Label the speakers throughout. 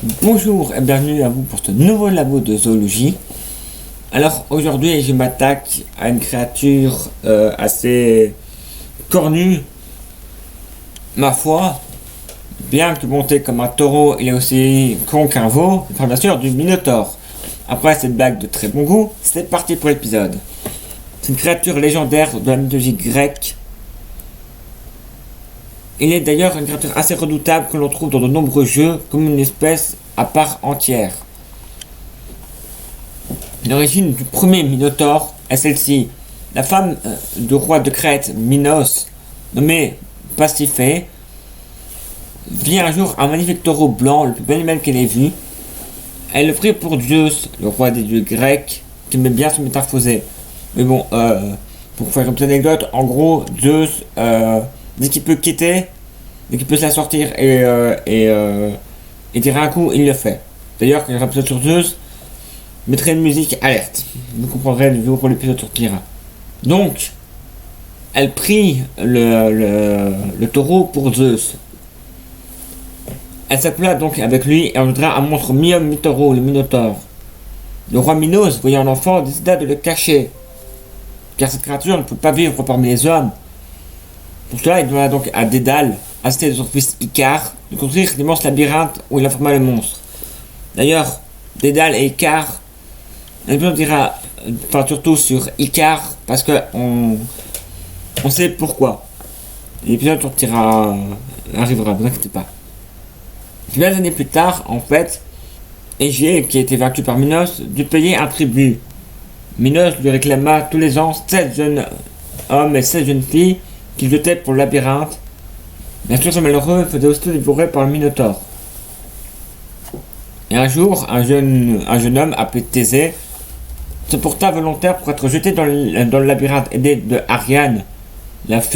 Speaker 1: Bonjour et bienvenue à vous pour ce nouveau labo de zoologie. Alors aujourd'hui je m'attaque à une créature assez cornue, ma foi. Bien que monté comme un taureau, il est aussi con qu'un veau. Je parle bien sûr du Minotaure. Après cette blague de très bon goût, c'est parti pour l'épisode. C'est une créature légendaire de la mythologie grecque. Il est d'ailleurs une créature assez redoutable que l'on trouve dans de nombreux jeux comme une espèce à part entière. L'origine du premier Minotaure est celle-ci. La femme du roi de Crète, Minos, nommée Pasiphae, vit un jour un magnifique taureau blanc, le plus bel animal qu'elle ait vu. Elle le prit pour Zeus, le roi des dieux grecs, qui aimait bien se métamorphoser. Mais bon, pour faire une petite anecdote, en gros, Zeus, dès qu'il peut quitter, dès qu'il peut se la sortir et tirer un coup, il le fait. D'ailleurs, quand il y aura un épisode sur Zeus, je mettrai une musique alerte. Vous comprendrez le jour pour l'épisode sur Pyrrha. Donc, elle prit le taureau pour Zeus. Elle s'appela donc avec lui et engendra un monstre mi-homme mi-taureau, le Minotaure. Le roi Minos, voyant l'enfant, décida de le cacher, car cette créature ne peut pas vivre parmi les hommes. Pour cela, il demanda donc à Dédale, assisté de son fils Icare, de construire l'immense labyrinthe où il informa le monstre. D'ailleurs, Dédale et Icare, l'épisode dira, enfin surtout sur Icare, parce que on sait pourquoi. L'épisode sortira, arrivera, ne vous inquiétez pas. Quelques années plus tard, en fait, Égée, qui a été vaincu par Minos, dut payer un tribut. Minos lui réclama tous les ans 7 jeunes hommes et 7 jeunes filles qu'il jetait pour le labyrinthe. Bien sûr, ce malheureux faisait aussitôt dévorer par le Minotaure. Et un jour, un jeune homme appelé Thésée se porta volontaire pour être jeté dans le labyrinthe, aidé de Ariane, l'autre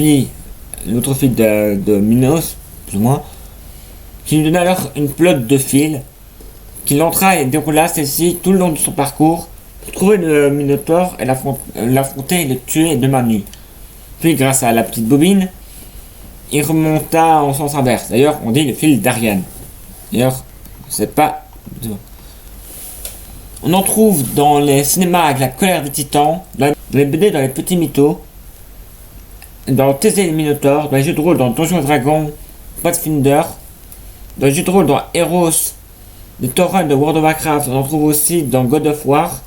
Speaker 1: fille de Minos, plus ou moins, qui lui donna alors une pelote de fil, qu'il entra et déroula celle-ci tout le long de son parcours pour trouver le Minotaure et l'affronter et le tuer de main nue. Puis, grâce à la petite bobine, il remonta en sens inverse. D'ailleurs, on dit le fil d'Ariane. D'ailleurs, c'est pas... On en trouve dans les cinémas avec la colère des titans, dans les BD, dans les petits mythos, dans Thésée et le Minotaure, dans les jeux de rôle, dans Donjons et Dragons, Pathfinder, dans les jeux de rôle, dans Heroes, les Torrents de World of Warcraft, on en trouve aussi dans God of War.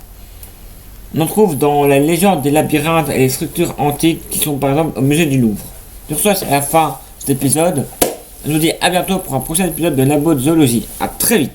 Speaker 1: On en trouve dans la légende des labyrinthes et les structures antiques qui sont par exemple au musée du Louvre. Sur ce, c'est la fin de cet épisode. Je vous dis à bientôt pour un prochain épisode de Labo de Zoologie. A très vite.